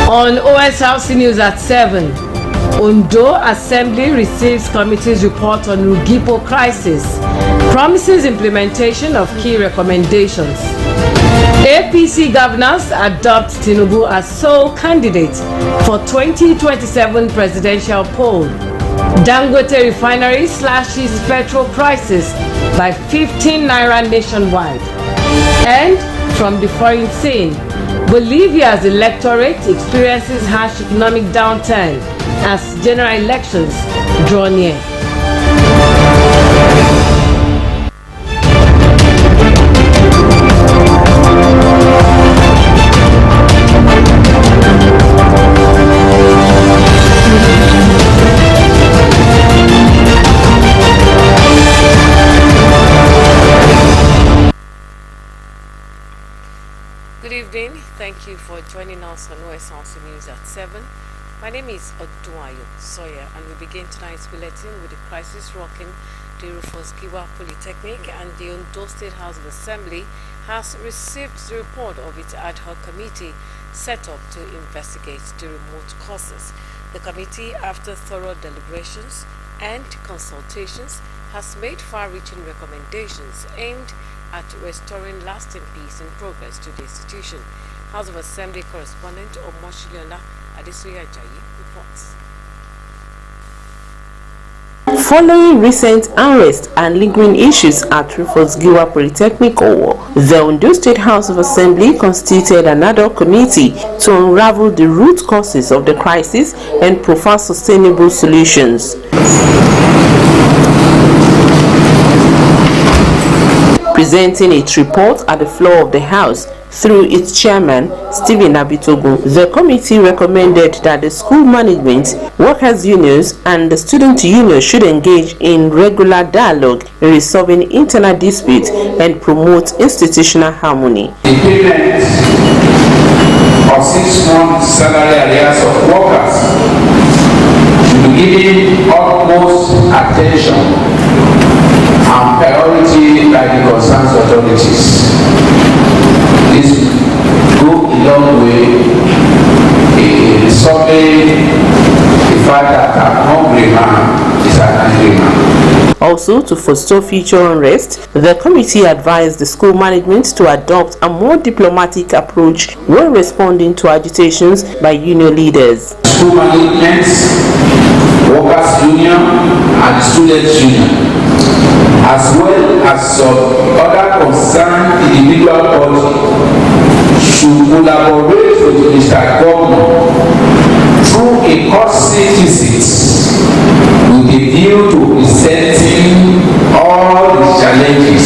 On Osrc News at 7, Ondo Assembly receives committee's report on Rugipo crisis, promises implementation of key recommendations. APC governors adopt Tinubu as sole candidate for 2027 presidential poll. Dangote refinery slashes petrol prices by 15 naira nationwide. And from the foreign scene, Bolivia's electorate experiences harsh economic downturn as general elections draw near. Good evening. Thank you for joining us on Osrc News at 7. My name is Odunayo Sawyer, and we begin tonight's bulletin with the crisis rocking the Rufus Giwa Polytechnic, and the Ondo State House of Assembly has received the report of its ad hoc committee set up to investigate the remote causes. The committee, after thorough deliberations and consultations, has made far-reaching recommendations aimed at restoring lasting peace and progress to the institution. House of Assembly correspondent Omoshiliola Adesoye Ajayi reports. Following recent unrest and lingering issues at Rufus Giwa Polytechnic, the Ondo State House of Assembly constituted another committee to unravel the root causes of the crisis and provide sustainable solutions. Presenting its report at the floor of the House through its chairman, Stephen Abitogun, the committee recommended that the school management, workers' unions, and the student union should engage in regular dialogue in resolving internal disputes and promote institutional harmony. The payment of 6 months salary arrears of workers should be given utmost attention and priority by the concerned authorities. This will go a long way in resolving the fact that a hungry man is an angry man. Also, to forestall future unrest, the committee advised the school management to adopt a more diplomatic approach when responding to agitations by union leaders. School management, workers' union, and the students' union, as well as some other concerned individual bodies, should collaborate with Mr. Governor through a courtesy visit with a view to presenting all the challenges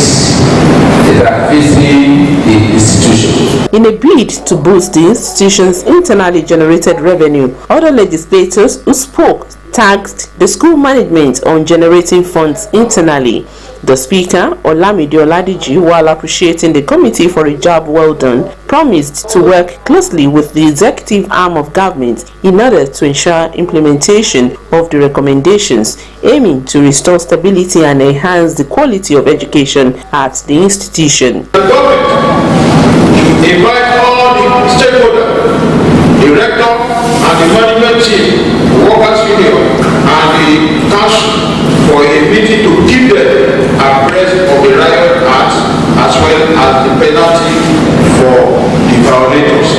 that are facing the institution. In a bid to boost the institution's internally generated revenue, other legislators who spoke tasked the school management on generating funds internally. The Speaker, Olamide Oladiji, while appreciating the committee for a job well done, promised to work closely with the executive arm of government in order to ensure implementation of the recommendations, aiming to restore stability and enhance the quality of education at the institution. The government invite all the stakeholders, the rector and the management team, the workers' union and the council for a meeting to keep them abreast of the riot act as well as the penalty for the violators.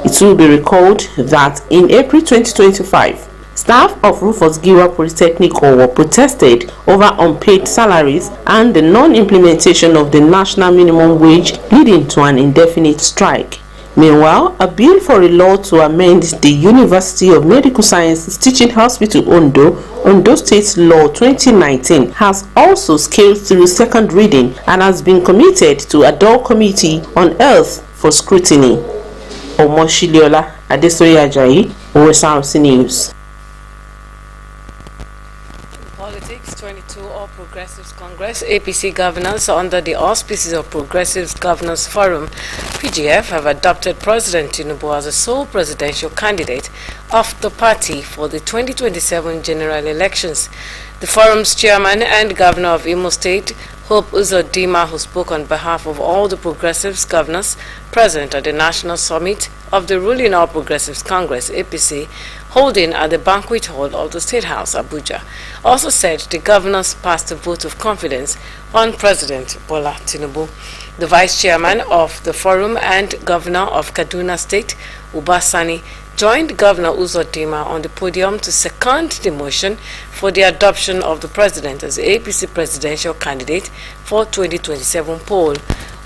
It will be recalled that in April 2025, staff of Rufus Giwa Polytechnic protested over unpaid salaries and the non-implementation of the national minimum wage, leading to an indefinite strike. Meanwhile, a bill for a law to amend the University of Medical Sciences Teaching Hospital Ondo State Law 2019 has also scaled through second reading and has been committed to a Adult Committee on Health for scrutiny. Omoshiliola Adesoye Ajayi, Osrc News. Politics. 22 All Progressives Congress APC governors under the auspices of Progressives Governors Forum PGF have adopted President Tinubu as the sole presidential candidate of the party for the 2027 general elections. The forum's chairman and governor of Imo State, Hope Uzodinma, who spoke on behalf of all the Progressives governors present at the National Summit of the ruling All Progressives Congress, APC, holding at the Banquet Hall of the State House, Abuja, also said the governors passed a vote of confidence on President Bola Tinubu. The Vice Chairman of the Forum and Governor of Kaduna State, Uba Sani, joined Governor Uzodinma on the podium to second the motion for the adoption of the President as APC presidential candidate for 2027 poll.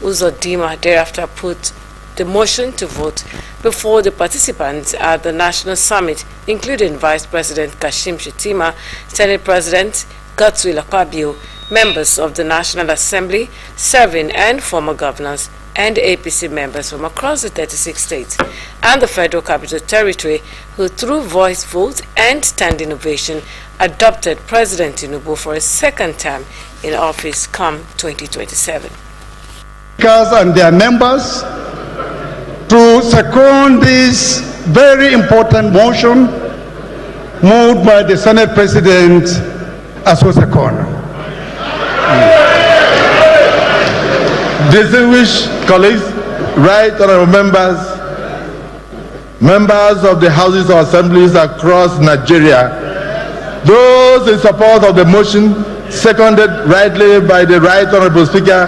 Uzodinma thereafter put the motion to vote before the participants at the National Summit, including Vice President Kashim Shettima, Senate President Godswill Akpabio, members of the National Assembly, serving and former governors, and APC members from across the 36 states and the Federal Capital Territory, who through voice vote and standing ovation adopted President Tinubu for a second term in office come 2027. And their members to second this very important motion moved by the Senate President as was second. Distinguished colleagues, right honorable members, members of the houses of assemblies across Nigeria, those in support of the motion, seconded rightly by the right honorable Speaker,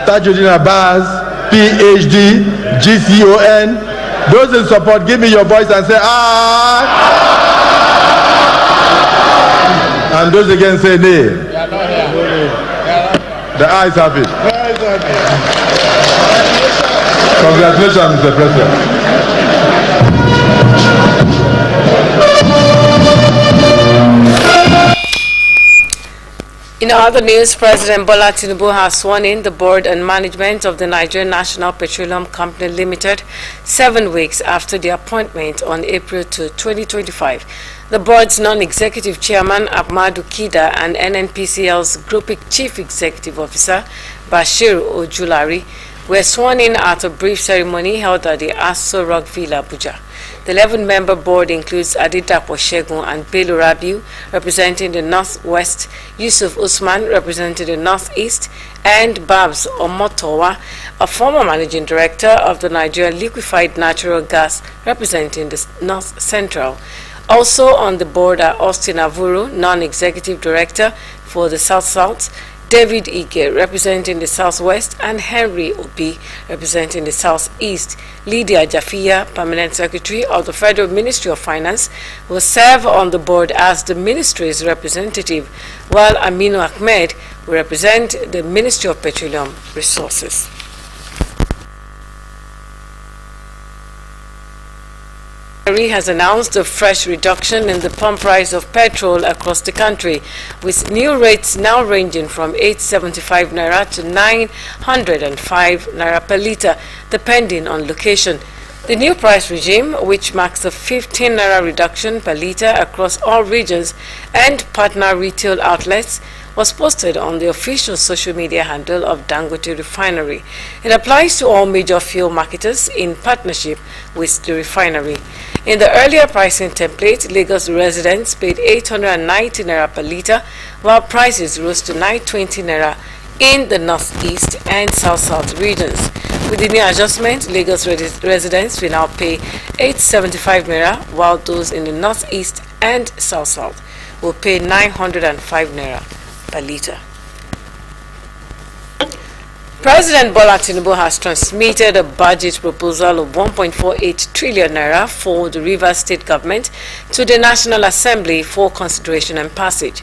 Tajuddin Abbas, PhD, GCON, those in support, give me your voice and say, ah! And those against say, nay. The ayes have it. Congratulations, Mr. President. In other news, President Bola Tinubu has sworn in the board and management of the Nigerian National Petroleum Company Limited 7 weeks after the appointment on April 2, 2025. The board's non-executive chairman, Ahmadu Kida, and NNPCL's Group Chief Executive Officer, Bashir Ojulari, were sworn in at a brief ceremony held at the Osrc Villa, Abuja. The 11-member board includes Adedapo Shegun and Bello Rabiu, representing the Northwest, Yusuf Usman, representing the Northeast, and Babs Omotowa, a former managing director of the Nigerian Liquefied Natural Gas, representing the North Central. Also on the board are Austin Avuru, non-executive director for the South-South, David Ige, representing the Southwest, and Henry Obi, representing the Southeast. Lydia Jafia, Permanent Secretary of the Federal Ministry of Finance, will serve on the board as the ministry's representative, while Aminu Ahmed will represent the Ministry of Petroleum Resources. Has announced a fresh reduction in the pump price of petrol across the country, with new rates now ranging from 875 naira to 905 naira per litre, depending on location. The new price regime, which marks a 15 naira reduction per litre across all regions and partner retail outlets, was posted on the official social media handle of Dangote Refinery. It applies to all major fuel marketers in partnership with the refinery. In the earlier pricing template, Lagos residents paid 890 naira per litre, while prices rose to 920 naira in the Northeast and South-South regions. With the new adjustment, Lagos residents will now pay 875 naira, while those in the Northeast and South-South will pay 905 naira per litre. President Bola Tinubu has transmitted a budget proposal of 1.48 trillion naira for the Rivers State government to the National Assembly for consideration and passage.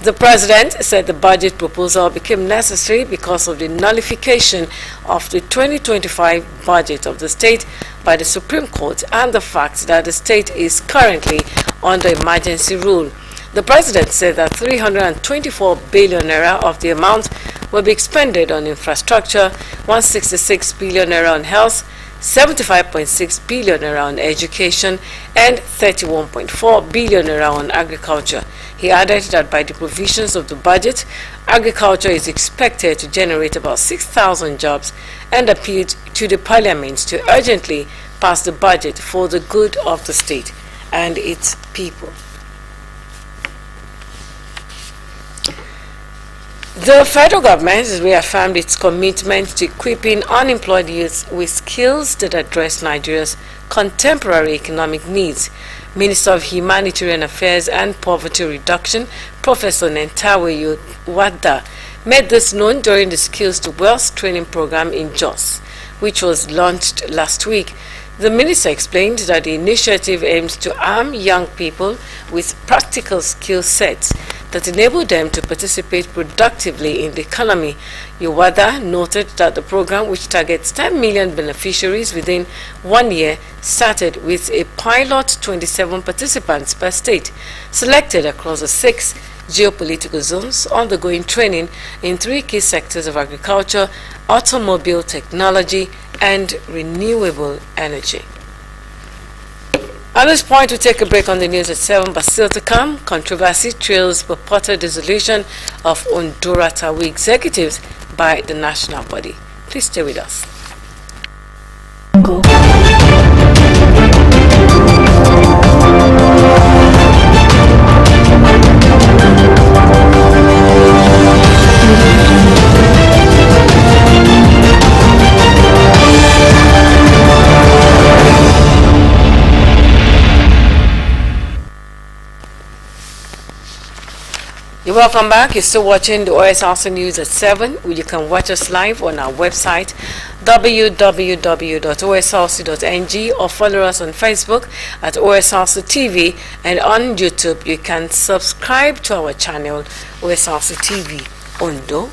The president said the budget proposal became necessary because of the nullification of the 2025 budget of the state by the Supreme Court and the fact that the state is currently under emergency rule. The president said that 324 billion naira of the amount will be expended on infrastructure, 166 billion naira on health, 75.6 billion naira on education, and 31.4 billion naira on agriculture. He added that by the provisions of the budget, agriculture is expected to generate about 6,000 jobs, and appealed to the parliament to urgently pass the budget for the good of the state and its people. The federal government has reaffirmed its commitment to equipping unemployed youths with skills that address Nigeria's contemporary economic needs. Minister of Humanitarian Affairs and Poverty Reduction, Professor Nentawe Wada, made this known during the Skills to Wealth training program in Jos, which was launched last week. The minister explained that the initiative aims to arm young people with practical skill sets that enable them to participate productively in the economy. Yowada noted that the program, which targets 10 million beneficiaries within 1 year, started with a pilot 27 participants per state, selected across the 6 geopolitical zones, undergoing training in 3 key sectors of agriculture, automobile technology, and renewable energy. At this point, we take a break on the news at 7, but still to come, controversy trails purported dissolution of Ondora-Tawi executives by the national body. Please stay with us. You're welcome back. You're still watching the Osrc News at 7. You can watch us live on our website www.osrc.ng or follow us on Facebook at Osrc TV, and on YouTube you can subscribe to our channel Osrc TV Ondo.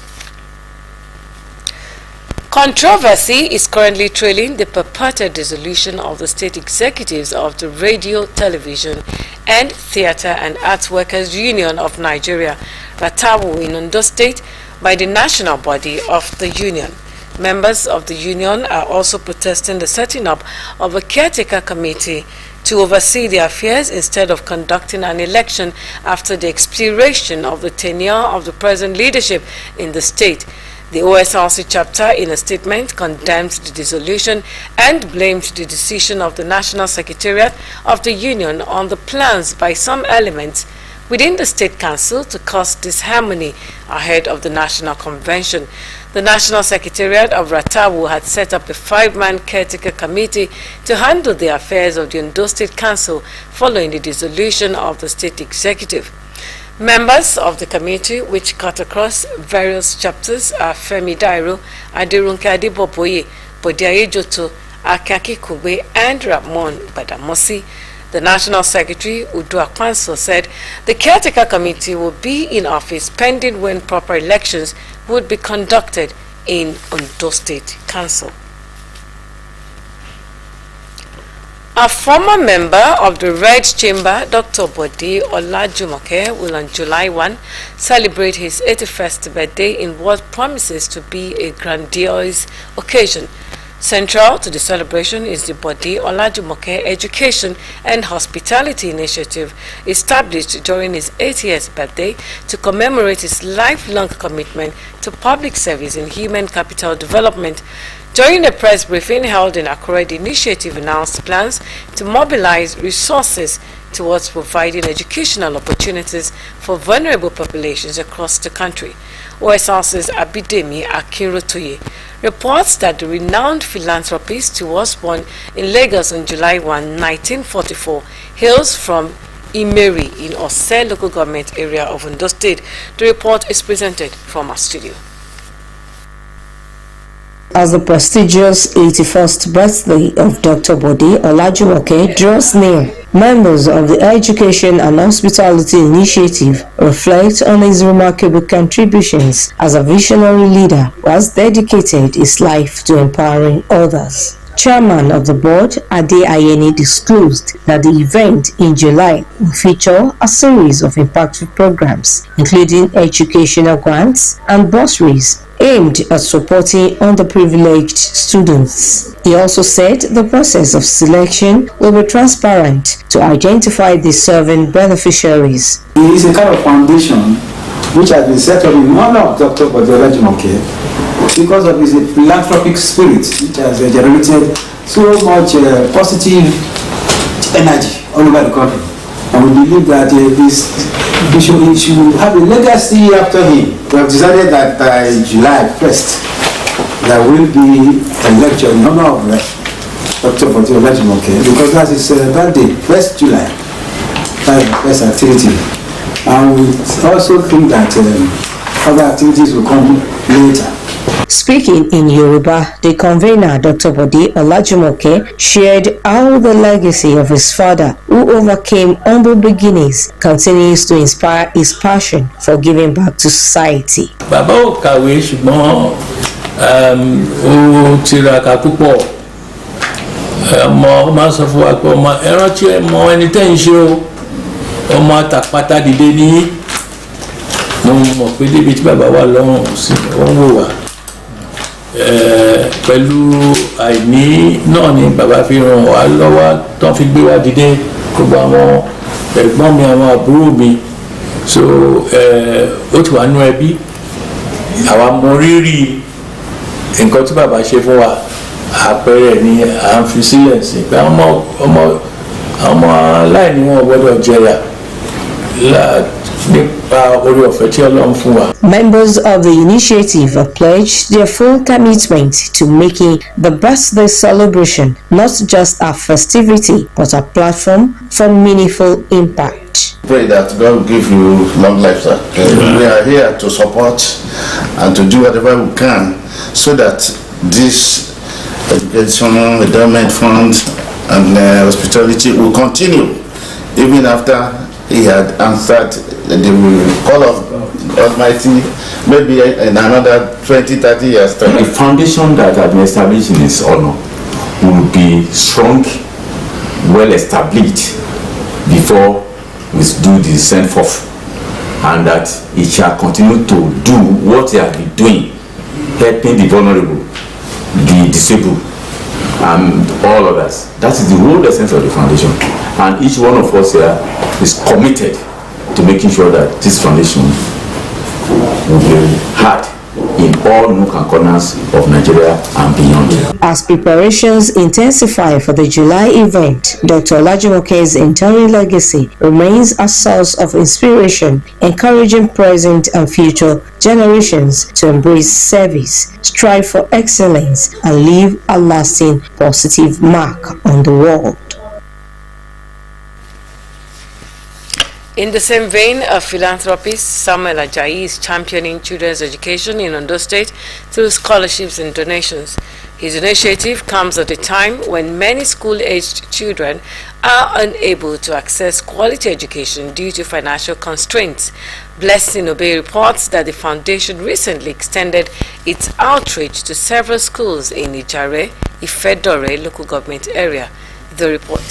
Controversy is currently trailing the purported dissolution of the state executives of the Radio, Television, and Theatre and Arts Workers Union of Nigeria, Ratawu, in Ondo State, by the national body of the union. Members of the union are also protesting the setting up of a caretaker committee to oversee the affairs instead of conducting an election after the expiration of the tenure of the present leadership in the state. The Osrc chapter, in a statement, condemned the dissolution and blamed the decision of the National Secretariat of the Union on the plans by some elements within the State Council to cause disharmony ahead of the National Convention. The National Secretariat of Ratawu had set up a 5-man caretaker committee to handle the affairs of the Ondo State Council following the dissolution of the State Executive. Members of the committee, which cut across various chapters, are Femi Dairo, Adirunke Adeboboye, Bodiaye Joto, Akaki Kube, and Ramon Badamosi. The National Secretary, Udu Akwanso, said the caretaker committee will be in office pending when proper elections would be conducted in Ondo State Council. A former member of the Red Chamber, Dr. Bode Olajumoke, will on July 1 celebrate his 81st birthday in what promises to be a grandiose occasion. Central to the celebration is the Bode Olajumoke Education and Hospitality Initiative, established during his 80th birthday to commemorate his lifelong commitment to public service and human capital development. During a press briefing held in Akure, the initiative announced plans to mobilize resources towards providing educational opportunities for vulnerable populations across the country. Osrc's Abidemi Akinrotoye reports that the renowned philanthropist who was born in Lagos on July 1, 1944, hails from Imeri in Osrc local government area of Ondo State. The report is presented from our studio. As the prestigious 81st birthday of Dr. Bode Olajumoke draws near, members of the Education and Hospitality Initiative reflect on his remarkable contributions as a visionary leader who has dedicated his life to empowering others. Chairman of the board, Ade Ayeni, disclosed that the event in July will feature a series of impactful programs, including educational grants and bursaries aimed at supporting underprivileged students. He also said the process of selection will be transparent to identify deserving beneficiaries. It is a kind of foundation which has been set up in honor of Dr. Bode Olajumoke because of his philanthropic spirit, which has generated so much positive energy all over the country. And we believe that this we should have a legacy after him. We have decided that July 1st, there will be a lecture in honor of Dr. Bode Olajimoke, because that is that day, 1st July, first activity. And we also think that other activities will come later. Speaking in Yoruba, the convener, Dr. Bode Olajimoke, shared how the legacy of his father, who overcame humble beginnings, continues to inspire his passion for giving back to society. Bàbá ò kàwé ṣùgbọ́n ó tiraka púpọ̀. Ọmọ máa sọ fún wa pé ọmọ ẹran tí ẹ mọ ẹni tẹ́ ń ṣe o, ọmọ àtàpátá dìde ní. Mo mọ̀ pé débi tí bàbá wà lọ́rùn sí ó ń wò wá. Pẹ̀lú àìní náà ni bàbá fi ràn wá lọ́wọ́ tán fi gbé wá dìde gbogbo àwọn ẹ̀gbọ́n mi àwọn àbúrò mi, so ó ti wà nú ẹbí àwa mọ rírì nǹkan tí bàbá ṣe fún wa. Àpẹẹrẹ ni à ń fi sílẹ̀ sí pé ọmọ aláìní wọn gbọ́dọ̀ jẹyà nípa orí ọ̀fẹ́ tí Ọlọ́run fún wa. Members of the initiative have pledged their full commitment to making the birthday celebration not just a festivity but a platform for meaningful impact. Pray that God will give you long life, sir. We are here to support and to do whatever we can so that this education, endowment fund and hospitality will continue even after he had answered the call of Almighty, maybe in another 20-30 years. The foundation that has been established in his honor will be strong, well established before we do the send forth, and that he shall continue to do what he has been doing, helping the vulnerable, the disabled, and all others. That is the whole essence of the foundation, and each one of us here is committed to making sure that this foundation will be had in all nook and corners of Nigeria and beyond. As preparations intensify for the July event, Dr. Olajimoke's enduring legacy remains a source of inspiration, encouraging present and future generations to embrace service, strive for excellence, and leave a lasting positive mark on the world. In the same vein, a philanthropist, Samuel Ajayi, is championing children's education in Ondo State through scholarships and donations. His initiative comes at a time when many school-aged children are unable to access quality education due to financial constraints. Blessing Obey reports that the foundation recently extended its outreach to several schools in Ijare, Ifedore local government area. The report.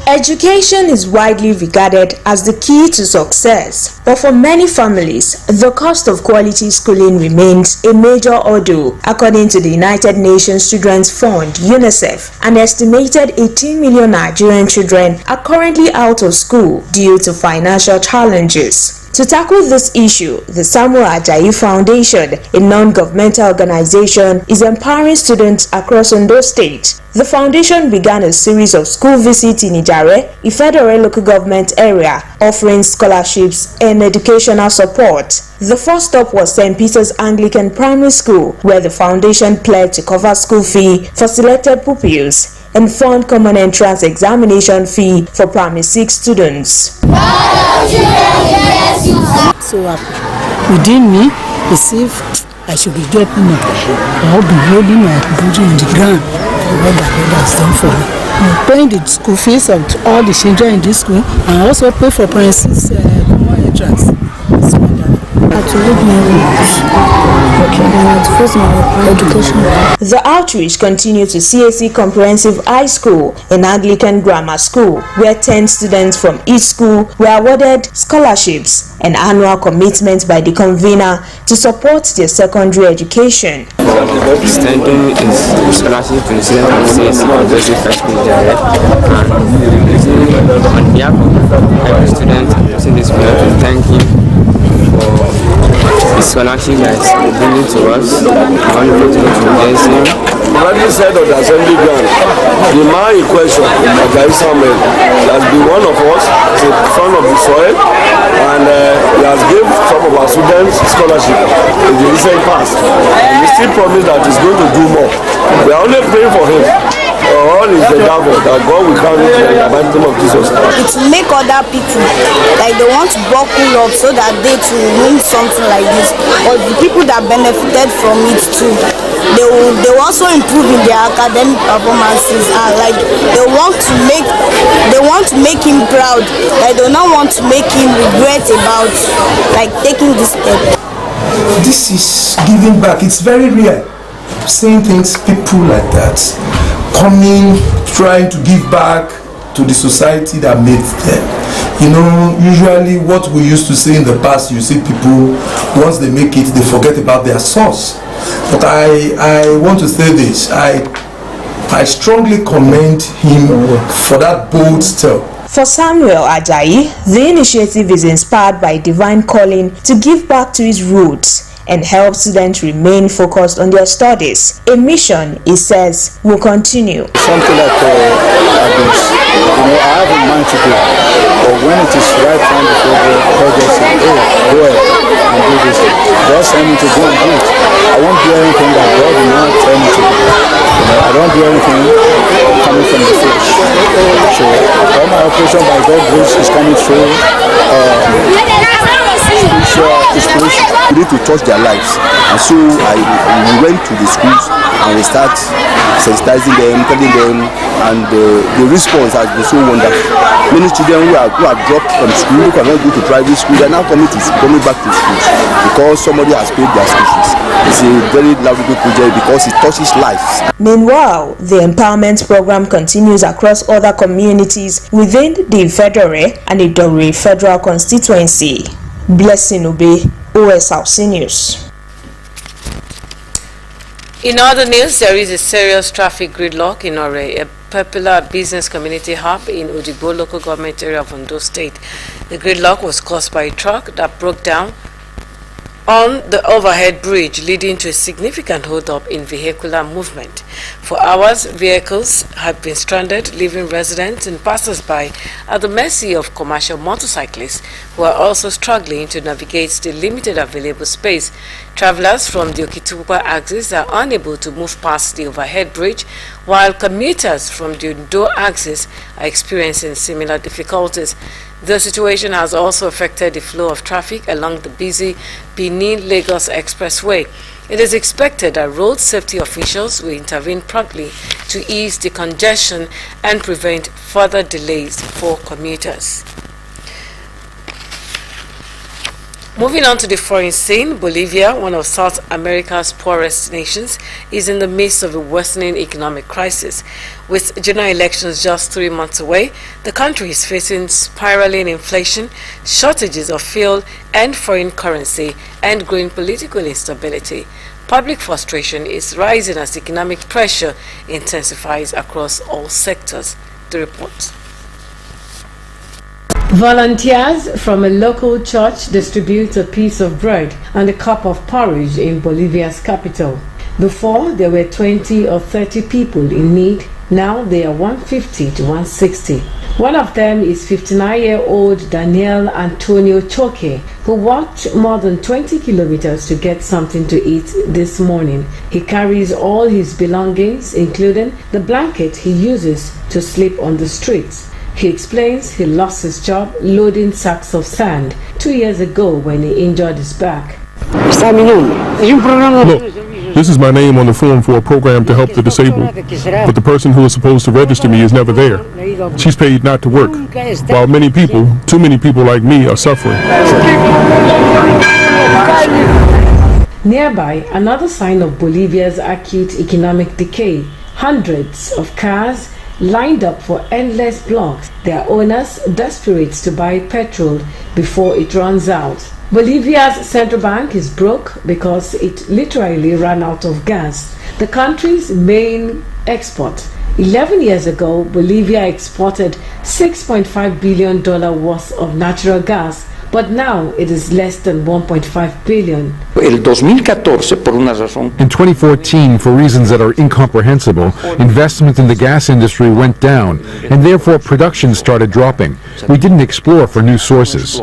Education is widely regarded as the key to success, but for many families, the cost of quality schooling remains a major hurdle. According to the United Nations Children's Fund, UNICEF, an estimated 18 million Nigerian children are currently out of school due to financial challenges. To tackle this issue, the Samuel Ajayi Foundation, a non-governmental organization, is empowering students across Ondo State. The foundation began a series of school visits in Ijare, Ifedore local government area, offering scholarships and educational support. The first stop was St. Peter's Anglican Primary School, where the foundation pledged to cover school fee for selected pupils and fund common entrance examination fee for primary 6 students. So happy. Within me, as if I should be jumping up or be holding my body on the ground for what my God has done for me. I'm paying the school fees of all the children in this school and I also pay for primary 6 common entrance. It's wonderful. The outreach continued to CAC Comprehensive High School and Anglican Grammar School, where 10 students from each school were awarded scholarships and annual commitments by the convener to support their secondary education. Extending is scholarship to the students of CAC Comprehensive High School on behalf of every student in this period to thank him for the scholarship that is given to us. I want to continue to bless him rightly said on the assembly ground, the man in question, Ajayi Samuel, has been one of us, he's a son of the soil, and he has given some of our students scholarship in the recent past. And we still promise that he's going to do more. We are only praying for him. All is the devil that God will crown it in the mighty name of Jesus. It make other people like they want to buckle up so that they too win something like this. But the people that benefited from it too, they will also improve in their academic performances, and like they want to make him proud. Like they do not want to make him regret about like taking this step. This is giving back. It's very rare seeing people like that coming, trying to give back to the society that made them. You know, usually what we used to say in the past, you see people, once they make it, they forget about their source. But I want to say this, I strongly commend him for that bold step. For Samuel Ajayi, the initiative is inspired by divine calling to give back to his roots and help students remain focused on their studies. A mission, he says, will continue. Something that I have in mind to do, but when it is right time before God just say, oh, go ahead and do this. God send me to go and do it. I won't do anything that God will not tell me to do. I don't do anything coming from the flesh. So all my operation by God's grace is coming through inspiration. We need to touch their lives, and so we went to the schools and we start sensitizing them, telling them, and the response has been so wonderful. Many children who have dropped from school, who cannot go to private school, they are now coming back to schools because somebody has paid their school fees. It's a very lovely project because it touches lives. Meanwhile, the empowerment program continues across other communities within the Federe and the Dore Federal Constituency. Blessing Obe, Osrc News. In other news, there is a serious traffic gridlock in Ore, a popular business community hub in Odigbo local government area of Ondo State. The gridlock was caused by a truck that broke down on the overhead bridge, leading to a significant hold-up in vehicular movement. For hours, vehicles have been stranded, leaving residents and passers-by at the mercy of commercial motorcyclists who are also struggling to navigate the limited available space. Travelers from the Okitupa axis are unable to move past the overhead bridge, while commuters from the Ondo axis are experiencing similar difficulties. The situation has also affected the flow of traffic along the busy Benin-Lagos Expressway. It is expected that road safety officials will intervene promptly to ease the congestion and prevent further delays for commuters. Moving on to the foreign scene, Bolivia, one of South America's poorest nations, is in the midst of a worsening economic crisis. With general elections just 3 months away, the country is facing spiraling inflation, shortages of fuel and foreign currency, and growing political instability. Public frustration is rising as economic pressure intensifies across all sectors. The report. Volunteers from a local church distribute a piece of bread and a cup of porridge in Bolivia's capital. Before, there were 20 or 30 people in need. Now they are 150 to 160. One of them is 59-year-old Daniel Antonio Choque, who walked more than 20 kilometers to get something to eat this morning. He carries all his belongings, including the blanket he uses to sleep on the streets. He explains he lost his job loading sacks of sand 2 years ago when he injured his back. Look, this is my name on the form for a program to help the disabled, but the person who is supposed to register me is never there. She's paid not to work, while many people, too many people like me, are suffering. Nearby, another sign of Bolivia's acute economic decay. Hundreds of cars lined up for endless blocks, their owners desperate to buy petrol before it runs out. Bolivia's central bank is broke because it literally ran out of gas, the country's main export. 11 years ago, Bolivia exported $6.5 billion worth of natural gas, but now it is less than 1.5 billion. El 2014, por una razón. In 2014, for reasons that are incomprehensible, investment in the gas industry went down, and therefore production started dropping. We didn't explore for new sources.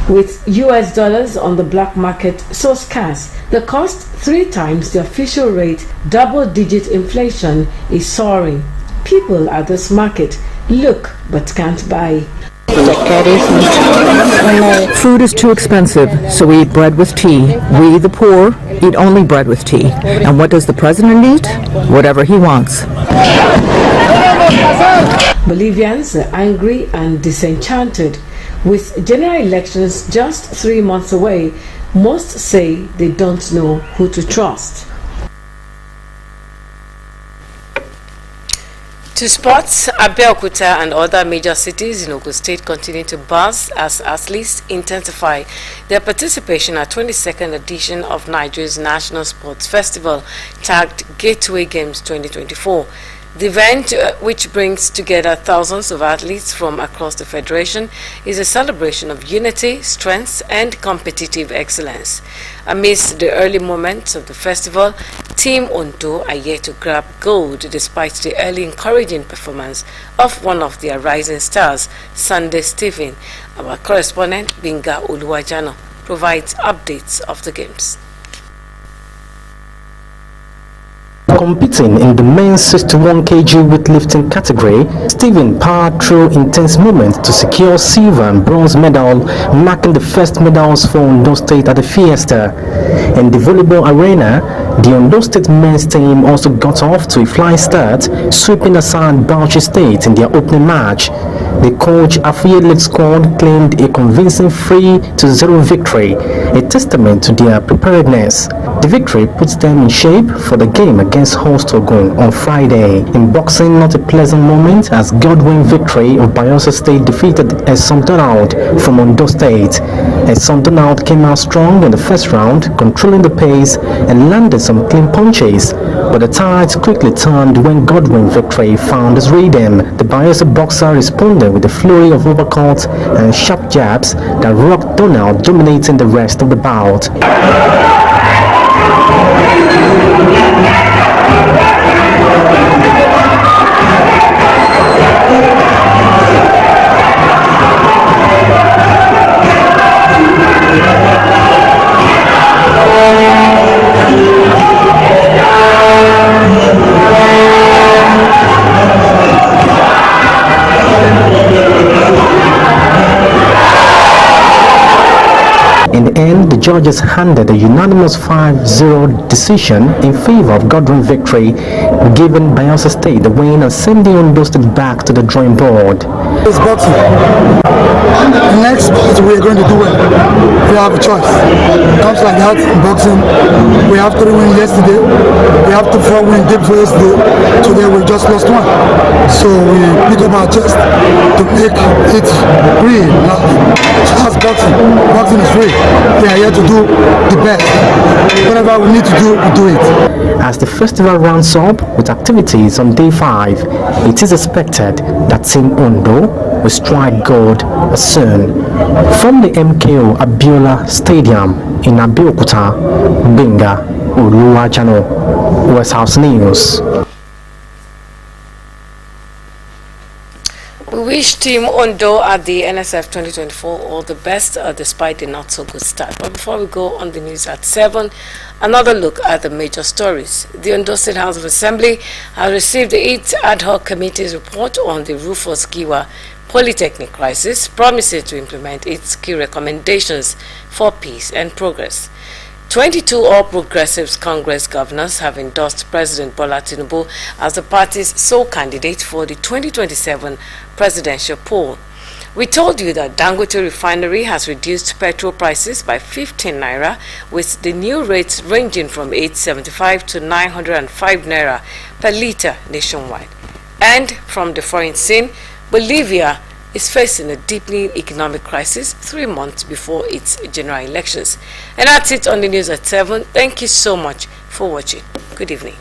With US dollars on the black market so scarce, the cost 3 times the official rate, double-digit inflation is soaring. People at this market look but can't buy. Food is too expensive, so we eat bread with tea. We, the poor, eat only bread with tea. And what does the president eat? Whatever he wants. Bolivians are angry and disenchanted. With general elections just 3 months away, most say they don't know who to trust. To sports, Abeokuta and other major cities in Ogun State continue to buzz as athletes intensify their participation at 22nd edition of Nigeria's National Sports Festival, tagged Gateway Games 2024. The event, which brings together thousands of athletes from across the federation, is a celebration of unity, strength, and competitive excellence. Amidst the early moments of the festival, Team Ondo are yet to grab gold despite the early encouraging performance of one of their rising stars, Sunday Stephen. Our correspondent, Binga Uluwajano, provides updates of the games. Competing in the men's 61 kg weightlifting category, Stephen powered through intense moments to secure silver and bronze medal, marking the first medals for Ondo State at the Fiesta. In the volleyball arena, the Ondo State men's team also got off to a flying start, sweeping aside Bauchi State in their opening match. The coach affiliate squad claimed a convincing 3-0 victory, a testament to their preparedness. The victory puts them in shape for the game against host Ogun on Friday. In boxing, not a pleasant moment as Godwin Victory of Bayelsa State defeated Eson Donald from Ondo State. Eson Donald came out strong in the first round, controlling the pace and landed some clean punches, but the tides quickly turned when Godwin Victory found his rhythm. The Bayelsa boxer responded with a flurry of uppercuts and sharp jabs that rocked Donald, dominating the rest of the bout. In the end, the judges handed a unanimous 5-0 decision in favor of Godwin Victory, giving Bayelsa State the win and sending Ondo State back to the drawing board. It's boxing. Next, we're going to do it. We have a choice. It comes like that in boxing. We have 3 wins yesterday. We have 4 wins deep for yesterday. Today we just lost 1. So we pick up our chest to make it real now. So that's boxing. Boxing is free. We are here to do the best. Whatever we need to do, we do it. As the festival rounds up with activities on day 5, it is expected that Team Ondo will strike gold soon. From the MKO Abiola Stadium in Abeokuta, Binga Uluwajano, West House News. We wish Team Ondo at the NSF 2024 all the best despite the not so good start. But before we go on the news at 7, another look at the major stories. The Ondo State House of Assembly has received the 8th ad hoc committee's report on the Rufus Giwa Polytechnic crisis, promising to implement its key recommendations for peace and progress. 22 All Progressives Congress governors have endorsed President Bola Tinubu as the party's sole candidate for the 2027 presidential poll. We told you that Dangote Refinery has reduced petrol prices by 15 naira, with the new rates ranging from 875 to 905 naira per litre nationwide. And from the foreign scene, Bolivia is facing a deepening economic crisis 3 months before its general elections. And that's it on the news at 7. Thank you so much for watching. Good evening.